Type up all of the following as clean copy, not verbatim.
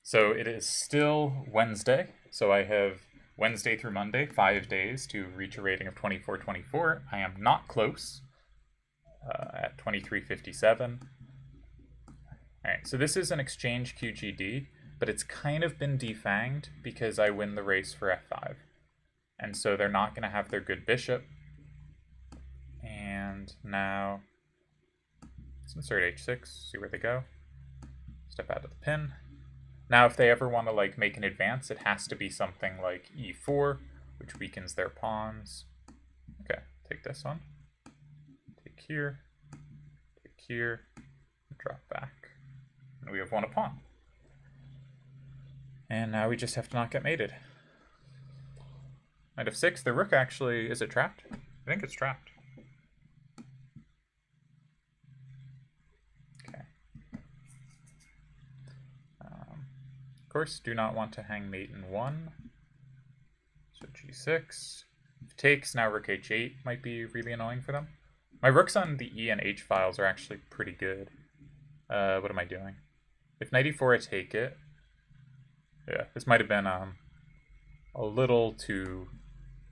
So it is still Wednesday, so I have Wednesday through Monday, 5 days to reach a rating of 2424. I am not close at 2357. Alright, so this is an exchange QGD, but it's kind of been defanged because I win the race for f5. And so they're not going to have their good bishop. And now let's insert h6, see where they go. Step out of the pin. Now, if they ever want to like make an advance, it has to be something like e4, which weakens their pawns. Okay, take this one. Take here. Take here. And drop back. And we have won a pawn. And now we just have to not get mated. Knight f6. The rook actually, is it trapped? I think it's trapped. Of course, do not want to hang mate in 1. So g6. If takes, now rook h8 might be really annoying for them. My rooks on the E and H files are actually pretty good. What am I doing? If knight e4, I take it. Yeah, this might have been a little too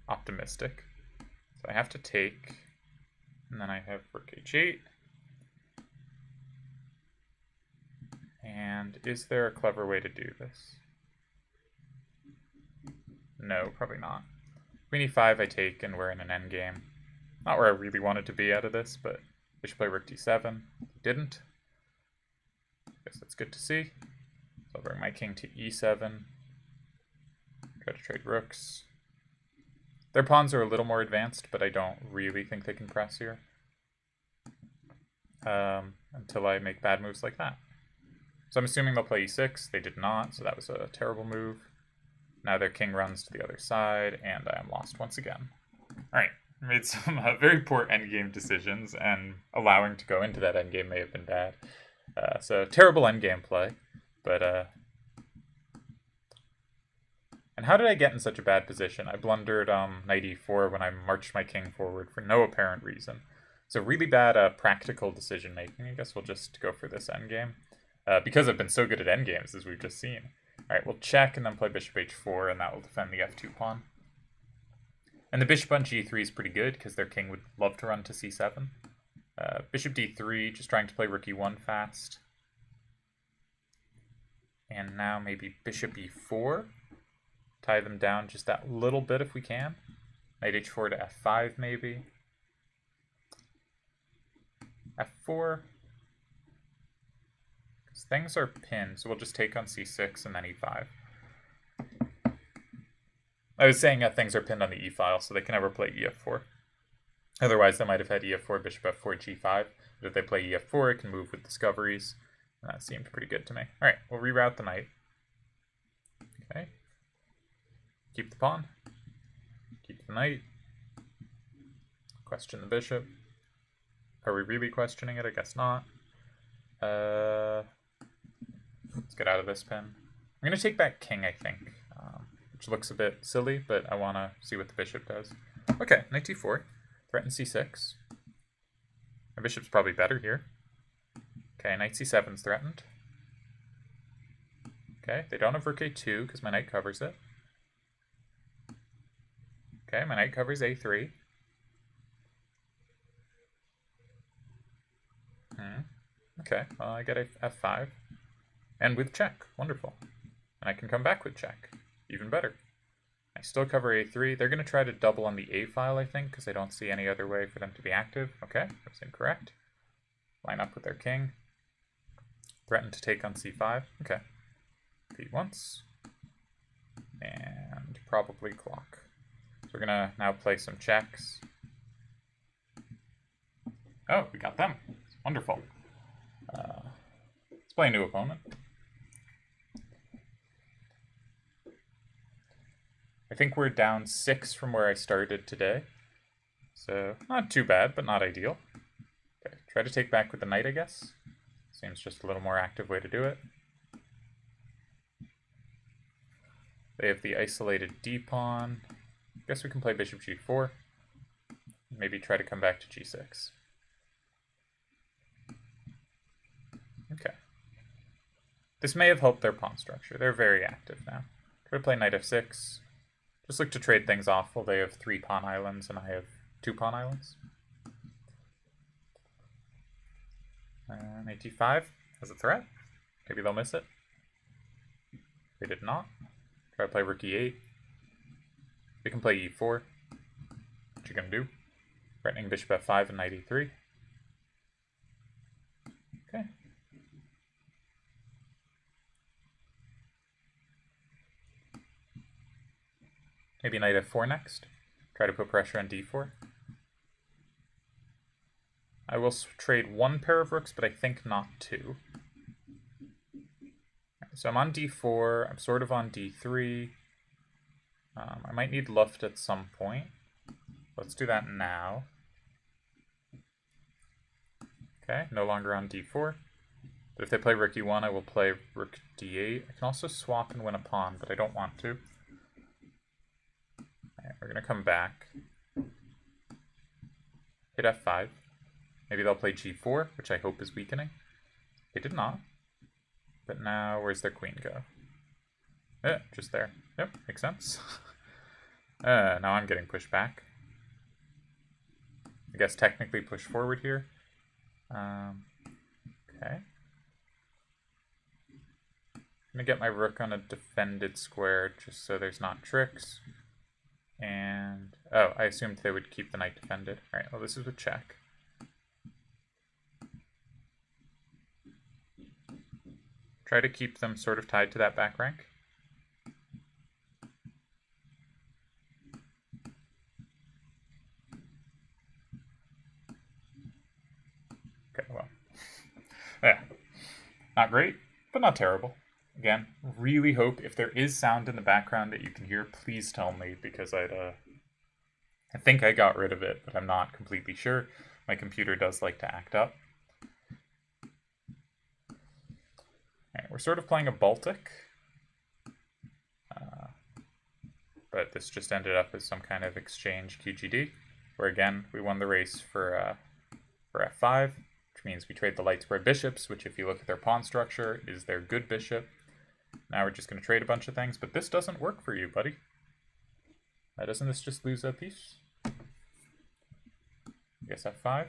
optimistic. So I have to take, and then I have rook h8. And is there a clever way to do this? No, probably not. Queen e5 I take, and we're in an endgame. Not where I really wanted to be out of this, but we should play rook d7. Didn't. Guess that's good to see. So I'll bring my king to e7. Try to trade rooks. Their pawns are a little more advanced, but I don't really think they can press here. Until I make bad moves like that. So I'm assuming they'll play e6. They did not, so that was a terrible move. Now their king runs to the other side, and I am lost once again. Alright, made some very poor endgame decisions, and allowing to go into that endgame may have been bad. So terrible endgame play, but... And how did I get in such a bad position? I blundered knight e4 when I marched my king forward for no apparent reason. So really bad practical decision making. I guess we'll just go for this endgame. Because I've been so good at endgames, as we've just seen. Alright, we'll check and then play bishop h4, and that will defend the f2 pawn. And the bishop on g3 is pretty good, because their king would love to run to c7. Bishop d3, just trying to play rook e1 fast. And now maybe bishop e4. Tie them down just that little bit if we can. Knight h4 to f5 maybe. f4. Things are pinned, so we'll just take on c6 and then e5. I was saying things are pinned on the e file, so they can never play ef4. Otherwise, they might have had ef4, bishop f4, g5. But if they play ef4, it can move with discoveries. And that seemed pretty good to me. Alright, we'll reroute the knight. Okay. Keep the pawn. Keep the knight. Question the bishop. Are we really questioning it? I guess not. Let's get out of this pin. I'm going to take back king, I think, which looks a bit silly, but I want to see what the bishop does. Okay, knight d4, threaten c6. My bishop's probably better here. Okay, knight c7's threatened. Okay, they don't have rook a2 because my knight covers it. Okay, my knight covers a3. Okay, well, I get a f5. And with check. Wonderful. And I can come back with check. Even better. I still cover a3. They're going to try to double on the a file, I think, because I don't see any other way for them to be active. Okay, that's incorrect. Line up with their king. Threaten to take on c5. Okay. Beat once. And probably clock. So we're going to now play some checks. Oh, we got them. Wonderful. Let's play a new opponent. I think we're down 6 from where I started today. So, not too bad, but not ideal. Okay, try to take back with the knight, I guess. Seems just a little more active way to do it. They have the isolated d-pawn. I guess we can play bishop g4. Maybe try to come back to g6. Okay. This may have helped their pawn structure. They're very active now. Try to play knight f6. Just look to trade things off while they have 3 pawn islands and I have 2 pawn islands. Knight d5 as a threat. Maybe they'll miss it. They did not. Try to play rook e8. They can play e4. What you gonna do? Threatening bishop f5 and knight e3. Okay. Maybe knight f4 next. Try to put pressure on d4. I will trade 1 pair of rooks, but I think not 2. So I'm on d4, I'm sort of on d3. I might need Luft at some point. Let's do that now. Okay, no longer on d4. But if they play rook e1, I will play rook d8. I can also swap and win a pawn, but I don't want to. Alright, we're going to come back. Hit f5. Maybe they'll play g4, which I hope is weakening. They did not. But now, where's their queen go? Just there. Yep, makes sense. Now I'm getting pushed back. I guess technically push forward here. Okay. I'm gonna get my rook on a defended square just so there's not tricks. And, oh, I assumed they would keep the knight defended. Alright, well this is with check. Try to keep them sort of tied to that back rank. Okay, well. Yeah. Not great, but not terrible. Again, really hope if there is sound in the background that you can hear, please tell me, because I think I got rid of it, but I'm not completely sure. My computer does like to act up. Alright, we're sort of playing a Baltic. But this just ended up as some kind of exchange QGD, where again, we won the race for f5, which means we trade the light square bishops, which if you look at their pawn structure, is their good bishop. Now we're just going to trade a bunch of things, but this doesn't work for you, buddy. Doesn't this just lose a piece? I guess f5.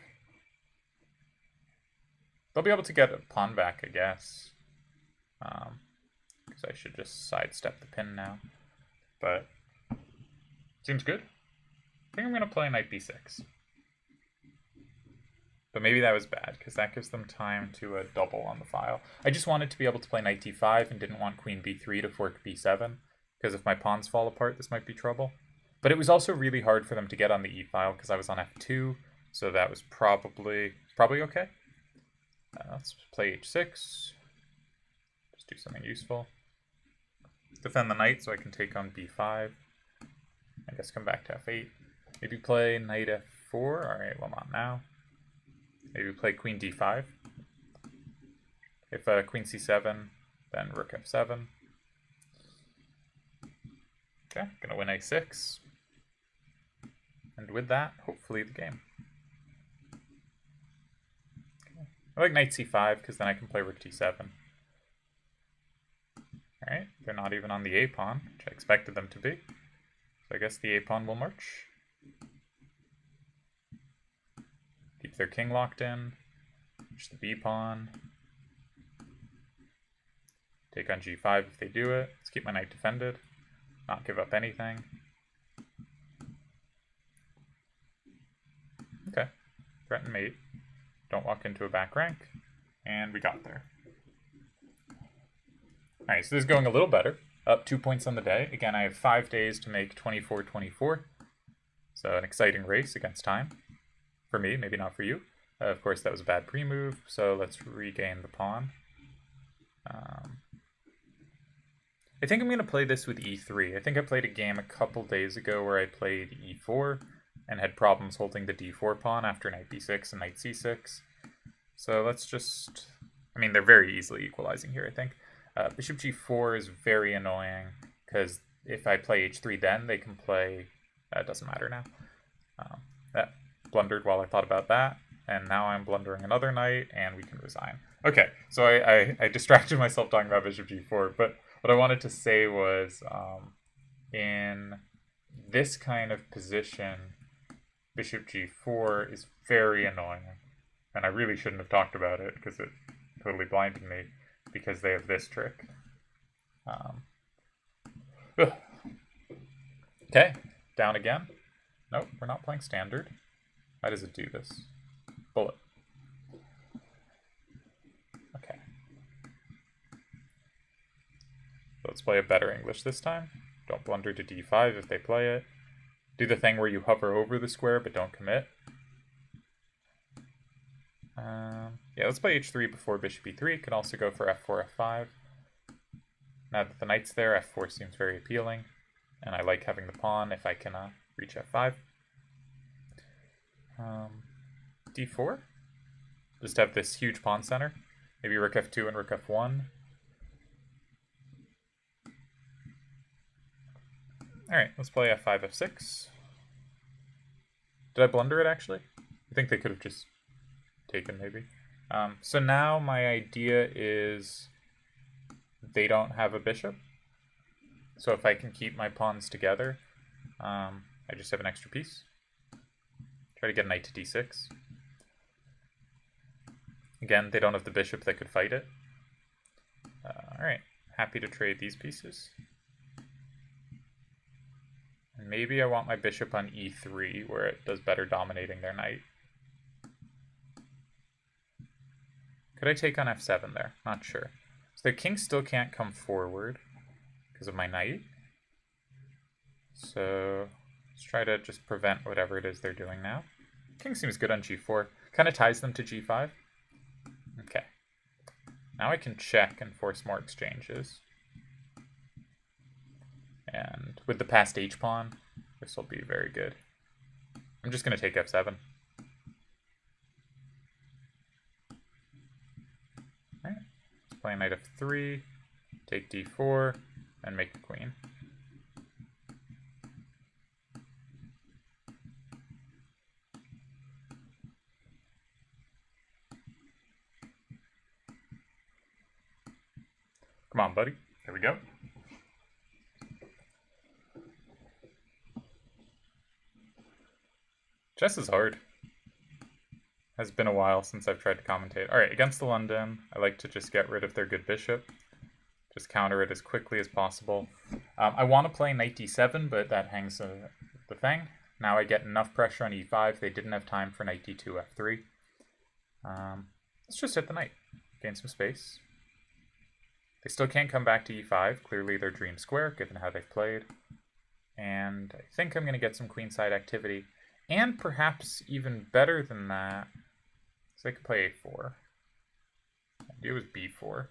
They'll be able to get a pawn back, I guess. Because I should just sidestep the pin now. But seems good. I think I'm going to play knight b6. But maybe that was bad, because that gives them time to double on the file. I just wanted to be able to play knight d5 and didn't want queen b3 to fork b7, because if my pawns fall apart, this might be trouble. But it was also really hard for them to get on the e file, because I was on f2, so that was probably okay. Let's play h6. Just do something useful. Defend the knight so I can take on b5. I guess come back to f8. Maybe play knight f4. Alright, well not now. Maybe play queen d5. If queen c7, then rook f7. Okay, gonna win a6. And with that, hopefully the game. Okay. I like knight c5 because then I can play rook d7. Alright, they're not even on the a pawn, which I expected them to be. So I guess the a pawn will march. Keep their king locked in. Push the b pawn. Take on g5 if they do it. Let's keep my knight defended. Not give up anything. Okay. Threaten mate. Don't walk into a back rank. And we got there. Alright, so this is going a little better. Up 2 points on the day. Again, I have 5 days to make 24-24. So an exciting race against time. For me, maybe not for you. Of course, that was a bad pre-move, so let's regain the pawn. I think I'm going to play this with e3. I think I played a game a couple days ago where I played e4 and had problems holding the d4 pawn after knight b6 and knight c6. So let's just... I mean, they're very easily equalizing here, I think. Bishop g4 is very annoying, because if I play h3 then, they can play... It doesn't matter now. That blundered while I thought about that, and now I'm blundering another knight, and we can resign. Okay, so I distracted myself talking about bishop g4, but what I wanted to say was in this kind of position, bishop g4 is very annoying. And I really shouldn't have talked about it because it totally blinded me because they have this trick. Okay, down again. Nope, we're not playing standard. Why does it do this? Bullet. Okay. So let's play a better English this time. Don't blunder to d5 if they play it. Do the thing where you hover over the square but don't commit. Yeah, let's play h3 before bishop e3. Can also go for f4, f5. Now that the knight's there, f4 seems very appealing. And I like having the pawn if I can reach f5. d4. Just have this huge pawn center. Maybe rook f2 and rook f1. Alright, let's play f5, f6. Did I blunder it, actually? I think they could have just taken, maybe. So now my idea is they don't have a bishop. So if I can keep my pawns together, I just have an extra piece. Try to get knight to d6. Again, they don't have the bishop that could fight it. Alright, happy to trade these pieces. And maybe I want my bishop on e3, where it does better dominating their knight. Could I take on f7 there? Not sure. So the king still can't come forward because of my knight. So let's try to just prevent whatever it is they're doing now. King seems good on g4. Kind of ties them to g5. Okay. Now I can check and force more exchanges. And with the passed h-pawn, this will be very good. I'm just going to take f7. Alright, let's play knight f3, take d4, and make the queen. Come on, buddy. There we go. Chess is hard. Has been a while since I've tried to commentate. Alright, against the London, I like to just get rid of their good bishop. Just counter it as quickly as possible. I want to play knight d7, but that hangs the thing. Now I get enough pressure on e5. They didn't have time for knight d2, f3. Let's just hit the knight. Gain some space. They still can't come back to e5. Clearly their dream square, given how they've played. And I think I'm going to get some queenside activity. And perhaps even better than that, so I could play a4. The idea was b4.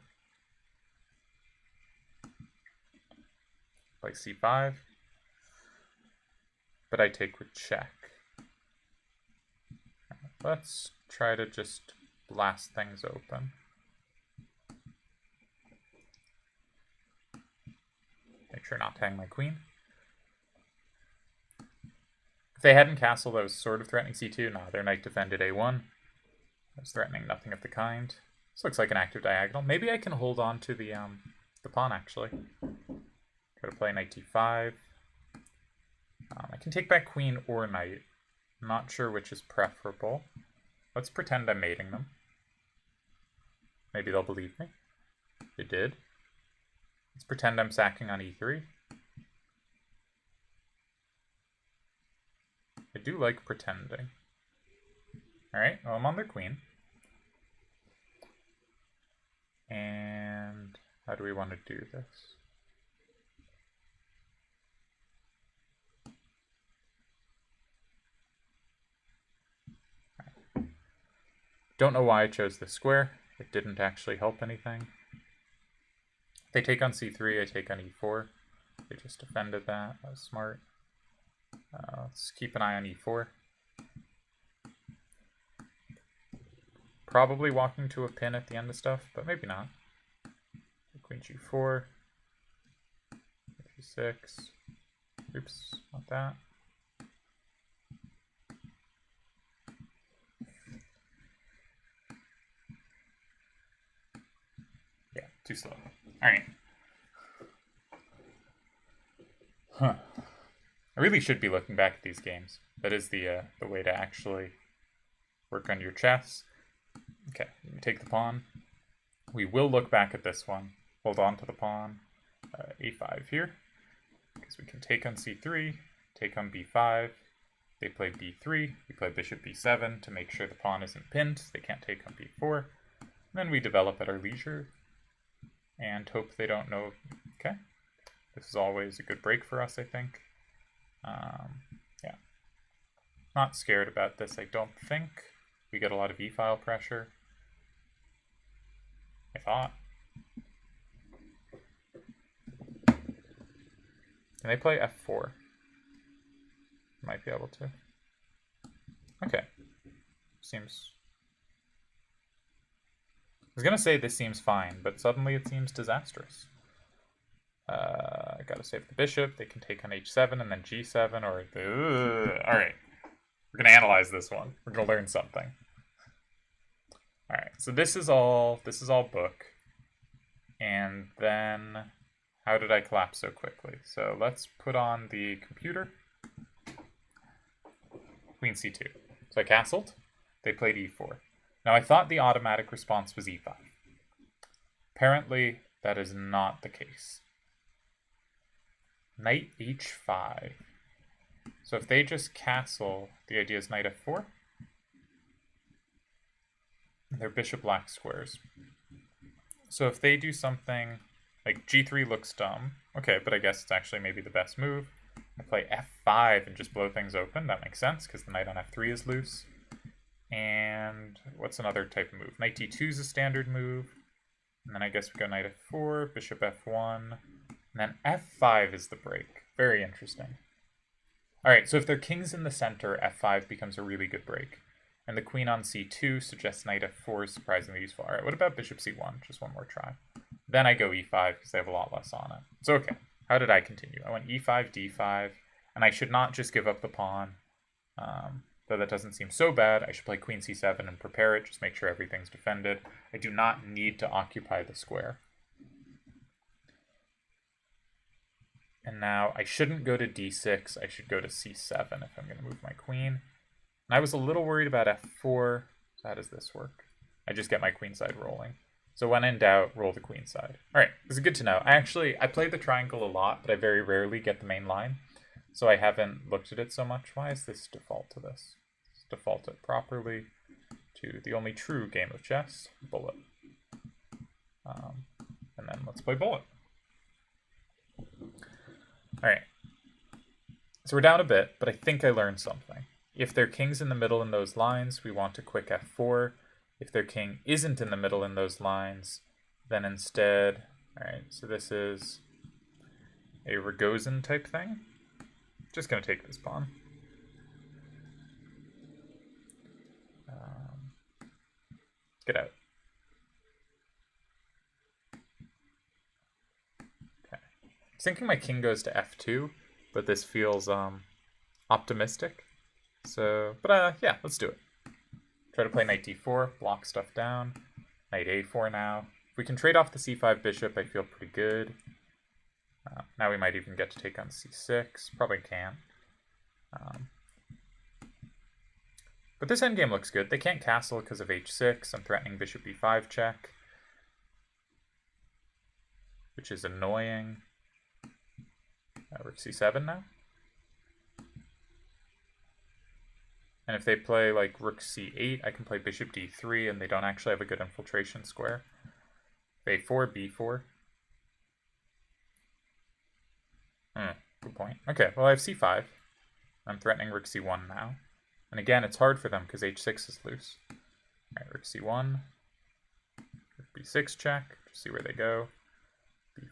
Play c5. But I take with check. Let's try to just blast things open. Make sure not to hang my queen. If they hadn't castled, I was sort of threatening c2. No, their knight defended a1. I was threatening nothing of the kind. This looks like an active diagonal. Maybe I can hold on to the pawn, actually. Try to play knight d5. I can take back queen or knight. I'm not sure which is preferable. Let's pretend I'm mating them. Maybe they'll believe me. They did. Let's pretend I'm sacking on e3. I do like pretending. Alright, well, I'm on their queen. And how do we want to do this? Don't know why I chose this square. It didn't actually help anything. They take on c3, I take on e4. They just defended that. That was smart. Let's keep an eye on e4. Probably walking to a pin at the end of stuff, but maybe not. Queen g4. g6. Oops, not that. Too slow. Alright. Huh. I really should be looking back at these games. That is the way to actually work on your chess. Okay, you take the pawn. We will look back at this one. Hold on to the pawn. A5 here. Because we can take on c3, take on b5. They play b3. We play bishop b7 to make sure the pawn isn't pinned. They can't take on b4. And then we develop at our leisure and hope they don't know. Okay. This is always a good break for us, I think. Yeah. Not scared about this, I don't think. We get a lot of e-file pressure. I thought. Can they play f4? Might be able to. Okay. Seems... I was gonna say this seems fine, but suddenly it seems disastrous. I gotta save the bishop. They can take on h7 and then g7 or the... Alright. We're gonna analyze this one. We're gonna learn something. Alright, so this is all book. And then how did I collapse so quickly? So let's put on the computer. Queen c2. So I castled. They played e4. Now I thought the automatic response was e5. Apparently that is not the case. Knight h5. So if they just castle, the idea is knight f4. Their bishop lacks squares. So if they do something like g3 looks dumb, okay, but I guess it's actually maybe the best move. I play f5 and just blow things open. That makes sense because the knight on f3 is loose. And what's another type of move? Knight d2 is a standard move. And then I guess we go knight f4, bishop f1, and then f5 is the break. Very interesting. Alright, so if their king's in the center, f5 becomes a really good break. And the queen on c2 suggests knight f4 is surprisingly useful. Alright, what about bishop c1? Just one more try. Then I go e5 because I have a lot less on it. So okay, how did I continue? I went e5, d5, and I should not just give up the pawn. Though that doesn't seem so bad. I should play queen c7 and prepare it, just make sure everything's defended. I do not need to occupy the square. And now I shouldn't go to d6, I should go to c7 if I'm going to move my queen. And I was a little worried about f4, so how does this work? I just get my queen side rolling. So when in doubt, roll the queen side. Alright, this is good to know. I play the triangle a lot, but I very rarely get the main line. So I haven't looked at it so much. Why is this default to this? Let's default it properly to the only true game of chess, bullet. And then let's play bullet. Alright. So we're down a bit, but I think I learned something. If their king's in the middle in those lines, we want a quick f4. If their king isn't in the middle in those lines, then instead... Alright, so this is a Rogozin type thing. Just going to take this pawn. Get out. Okay. I was thinking my king goes to f2, but this feels optimistic. So, but yeah, let's do it. Try to play knight d4, block stuff down. Knight a4 now. If we can trade off the c5 bishop, I feel pretty good. Now we might even get to take on c6. Probably can't. But this endgame looks good. They can't castle because of h6. I'm threatening bishop b5 check, which is annoying. Rook c7 now. And if they play like rook c8, I can play bishop d3, and they don't actually have a good infiltration square. a4, b4. Good point. Okay, well I have c5. I'm threatening rook c1 now. And again, it's hard for them because h6 is loose. Alright, rook c1. Rook b6 check. Just see where they go.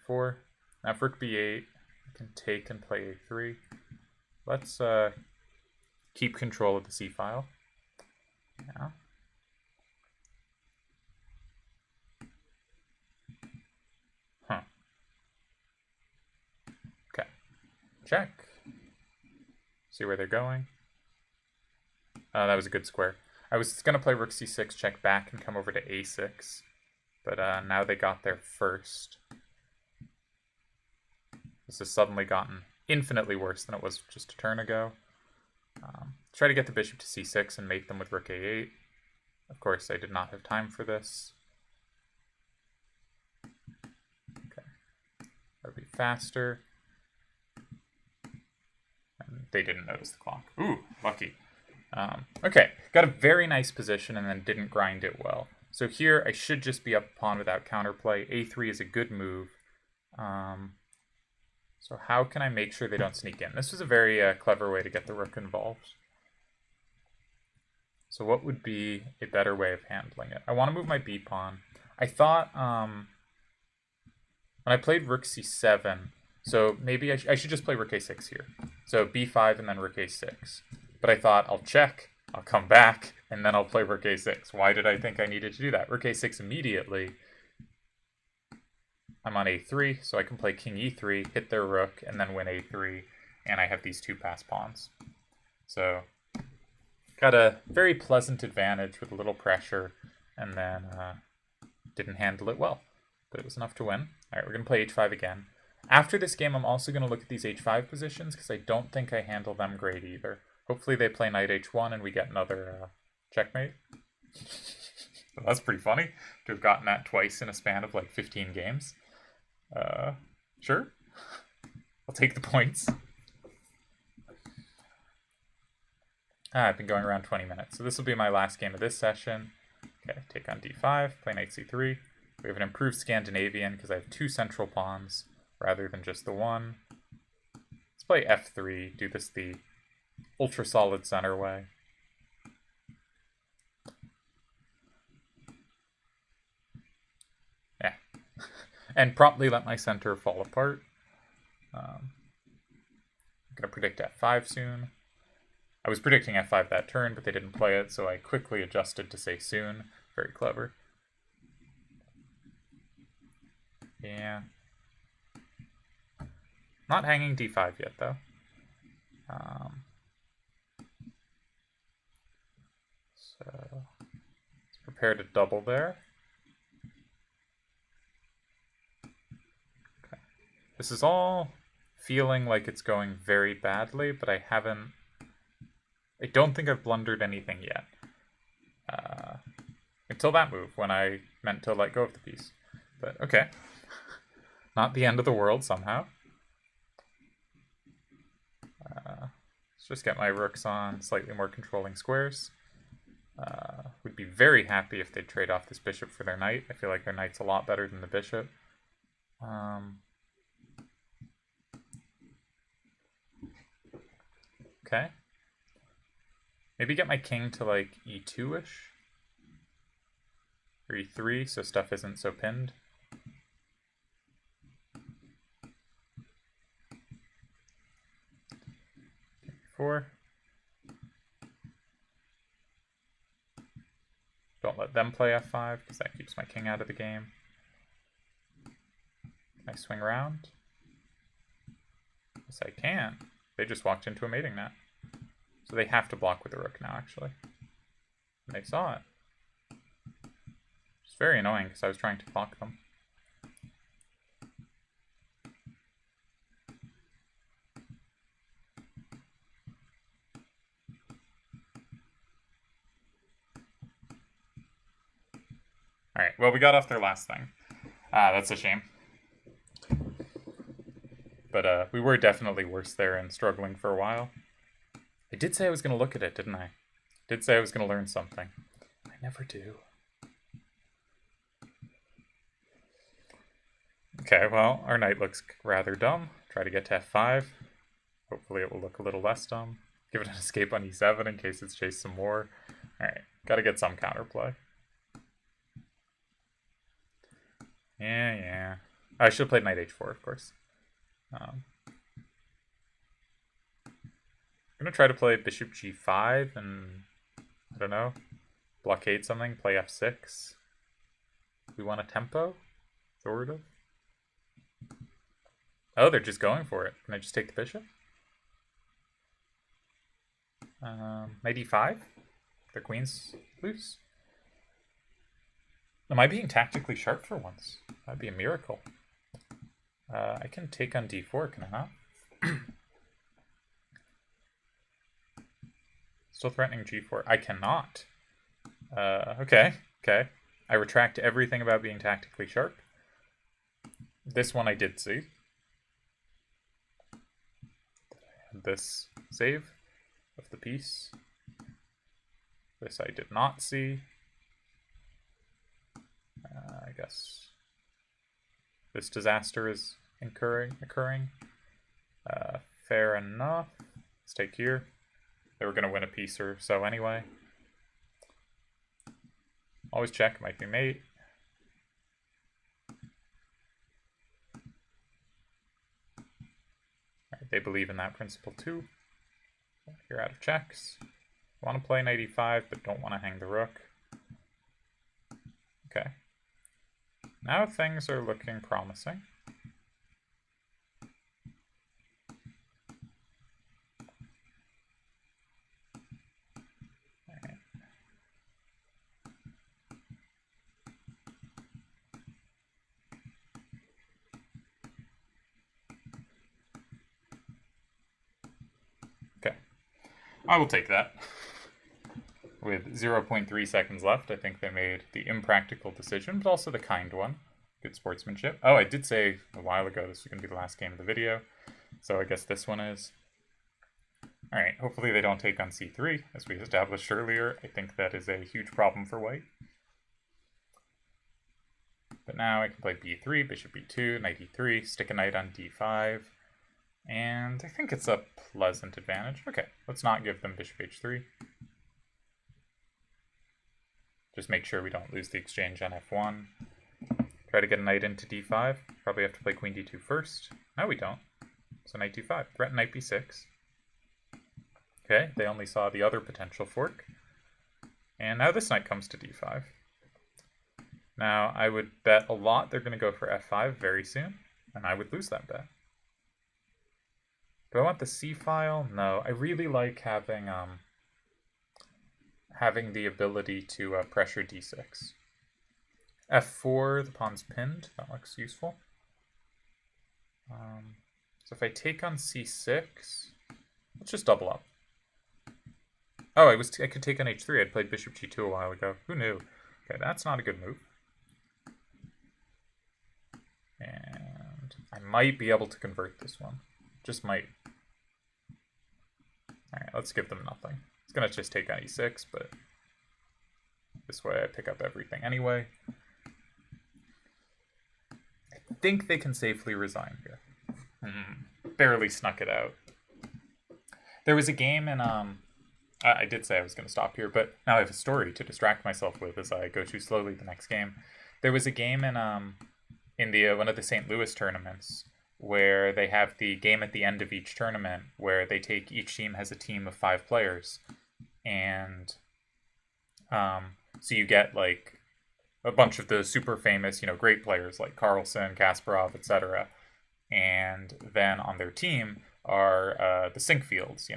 b4. Now if rook b8, I can take and play a3. Let's keep control of the c-file. Yeah. Huh. Okay. Check. See where they're going. That was a good square. I was going to play rook c6, check back, and come over to a6. but now they got there first. This has suddenly gotten infinitely worse than it was just a turn ago. Try to get the bishop to c6 and mate them with rook a8. Of course, I did not have time for this. Okay, that would be faster. And they didn't notice the clock. Ooh, lucky. Okay, got a very nice position and then didn't grind it well. So here I should just be up pawn without counterplay. a3 is a good move. So how can I make sure they don't sneak in? This was a very clever way to get the rook involved. So what would be a better way of handling it? I want to move my b pawn. I thought when I played rook c7, so maybe I should just play rook a6 here. So b5 and then rook a6. But I thought I'll check, I'll come back, and then I'll play rook a6. Why did I think I needed to do that? Rook a6 immediately. I'm on a3, so I can play king e3, hit their rook, and then win a3, and I have these two passed pawns. So got a very pleasant advantage with a little pressure, and then didn't handle it well. But it was enough to win. All right, we're going to play h5 again. After this game, I'm also going to look at these h5 positions, because I don't think I handle them great either. Hopefully they play knight h1 and we get another checkmate. That's pretty funny to have gotten that twice in a span of like 15 games. Sure. I'll take the points. I've been going around 20 minutes. So this will be my last game of this session. Okay, take on d5, play knight c3. We have an improved Scandinavian because I have two central pawns rather than just the one. Let's play f3, do this the ultra solid center way. Yeah. And promptly let my center fall apart. I'm going to predict f5 soon. I was predicting f5 that turn, but they didn't play it, so I quickly adjusted to say soon. Very clever. Yeah. Not hanging d5 yet, though. So let's prepare to double there. Okay. This is all feeling like it's going very badly, but I don't think I've blundered anything yet. Until that move, when I meant to let go of the piece. But okay. Not the end of the world somehow. Let's just get my rooks on slightly more controlling squares. Would be very happy if they trade off this bishop for their knight. I feel like their knight's a lot better than the bishop. Okay. Maybe get my king to like e2-ish? Or e3, so stuff isn't so pinned. E4. Don't let them play f5, because that keeps my king out of the game. Can I swing around? Yes, I can. They just walked into a mating net. So they have to block with the rook now, actually. And they saw it. It's very annoying, because I was trying to block them. Alright, well, we got off their last thing. That's a shame. But we were definitely worse there and struggling for a while. I did say I was going to look at it, didn't I? Did say I was going to learn something. I never do. Okay, well, our knight looks rather dumb. Try to get to f5. Hopefully it will look a little less dumb. Give it an escape on e7 in case it's chased some more. Alright, gotta get some counterplay. Yeah. I should have played knight h4, of course. I'm going to try to play bishop g5 and, I don't know, blockade something, play f6. We want a tempo, sort of. Oh, they're just going for it. Can I just take the bishop? Knight e5? The queen's loose. Am I being tactically sharp for once? That'd be a miracle. I can take on d4, can I not? Still threatening g4. I cannot. Okay. I retract everything about being tactically sharp. This one I did see. This save of the piece. This I did not see. I guess this disaster is occurring. Fair enough. Let's take here. They were going to win a piece or so anyway. Always check, might be mate. Right, they believe in that principle too. You're out of checks. Want to play knight e5, but don't want to hang the rook. Okay. Now things are looking promising. Okay. I will take that. With 0.3 seconds left, I think they made the impractical decision, but also the kind one. Good sportsmanship. Oh, I did say a while ago this was going to be the last game of the video, so I guess this one is. Alright, hopefully they don't take on c3, as we established earlier. I think that is a huge problem for white. But now I can play b3, bishop b2, knight e3, stick a knight on d5, and I think it's a pleasant advantage. Okay, let's not give them bishop h3. Just make sure we don't lose the exchange on f1. Try to get a knight into d5. Probably have to play queen d2 first. No, we don't. So knight d5. Threaten knight b6. Okay, they only saw the other potential fork. And now this knight comes to d5. Now, I would bet a lot they're going to go for f5 very soon, and I would lose that bet. Do I want the c-file? No, I really like having the ability to pressure d6. f4, the pawn's pinned. That looks useful. So if I take on c6, let's just double up. Oh, I could take on h3. I'd played bishop g2 a while ago. Who knew? Okay, that's not a good move. And I might be able to convert this one. Just might. Alright, let's give them nothing. It's going to just take on e6, but this way I pick up everything anyway. I think they can safely resign here. Barely snuck it out. There was a game in, I did say I was going to stop here, but now I have a story to distract myself with as I go too slowly the next game. There was a game in the one of the St. Louis tournaments where they have the game at the end of each tournament where they take, each team has a team of 5 players, and so you get like a bunch of the super famous, great players like Carlsen, Kasparov, etc. And then on their team are the Sinkfields,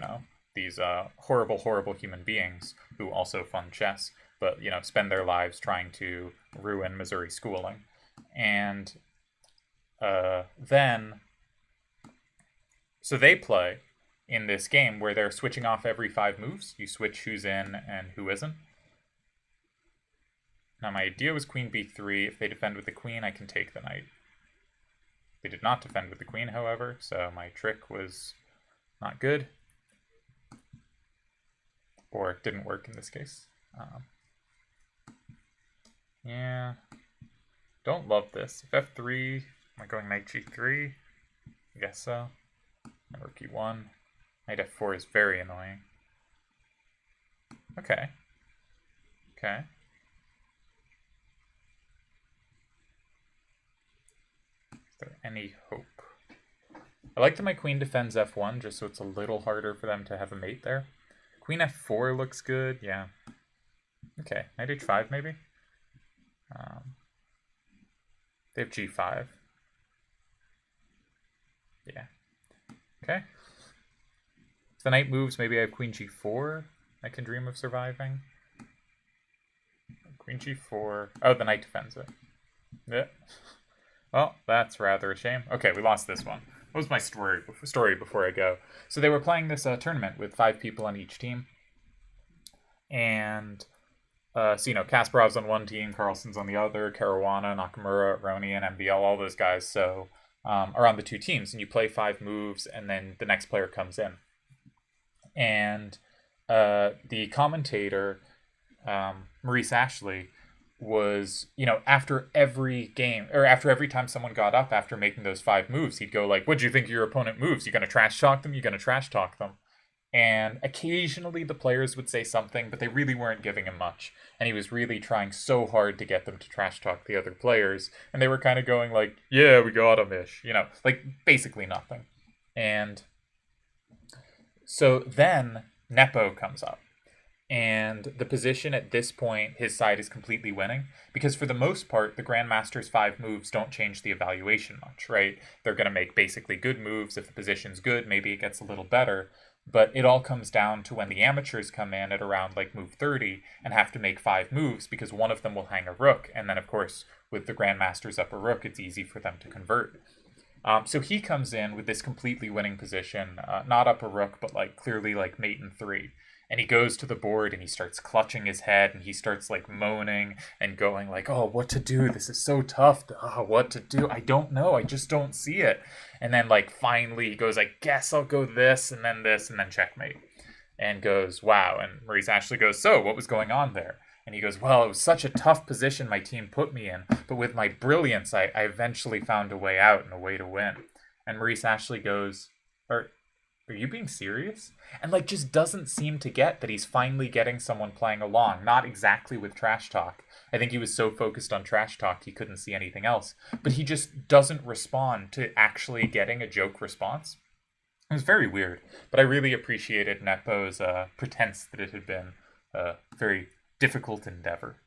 these horrible, horrible human beings who also fund chess, but spend their lives trying to ruin Missouri schooling. And so they play in this game where they're switching off every 5 moves. You switch who's in and who isn't. Now my idea was queen b3. If they defend with the queen, I can take the knight. They did not defend with the queen, however, so my trick was not good. Or it didn't work in this case. Yeah. Don't love this. If f3, am I going knight g3? I guess so. Rook e1. Knight f4 is very annoying. Okay. Okay. Is there any hope? I like that my queen defends f1 just so it's a little harder for them to have a mate there. Queen f4 looks good, yeah. Okay, knight h5 maybe? They have g5. Yeah. Okay. If the knight moves, maybe I have queen g4. I can dream of surviving. Queen g4. Oh, the knight defends it. Yeah. Well, that's rather a shame. Okay, we lost this one. What was my story before I go? So they were playing this tournament with 5 people on each team. And, so, Kasparov's on one team, Carlsen's on the other, Caruana, Nakamura, Roni, and MBL, all those guys, so, are on the 2 teams. And you play 5 moves, and then the next player comes in. And the commentator, Maurice Ashley, was, after every game, or after every time someone got up after making those 5 moves, he'd go like, what do you think of your opponent moves? You gonna trash talk them? You gonna trash talk them? And occasionally the players would say something, but they really weren't giving him much. And he was really trying so hard to get them to trash talk the other players. And they were kind of going like, yeah, we got him-ish, like basically nothing. And so then Nepo comes up. And the position at this point, his side is completely winning. Because for the most part, the Grandmaster's 5 moves don't change the evaluation much, right? They're going to make basically good moves. If the position's good, maybe it gets a little better. But it all comes down to when the amateurs come in at around like move 30 and have to make 5 moves because one of them will hang a rook. And then, of course, with the Grandmasters up a rook, it's easy for them to convert. So he comes in with this completely winning position, not up a rook, but like clearly like mate in 3. And he goes to the board and he starts clutching his head and he starts like moaning and going like, oh, what to do? This is so tough. Oh, what to do? I don't know. I just don't see it. And then like finally he goes, I guess I'll go this and then checkmate. And goes, wow. And Maurice Ashley goes, so what was going on there? And he goes, well, it was such a tough position my team put me in. But with my brilliance, I eventually found a way out and a way to win. And Maurice Ashley goes, are you being serious? And like just doesn't seem to get that he's finally getting someone playing along, not exactly with trash talk. I think he was so focused on trash talk he couldn't see anything else. But he just doesn't respond to actually getting a joke response. It was very weird, but I really appreciated Nepo's pretense that it had been a very difficult endeavor.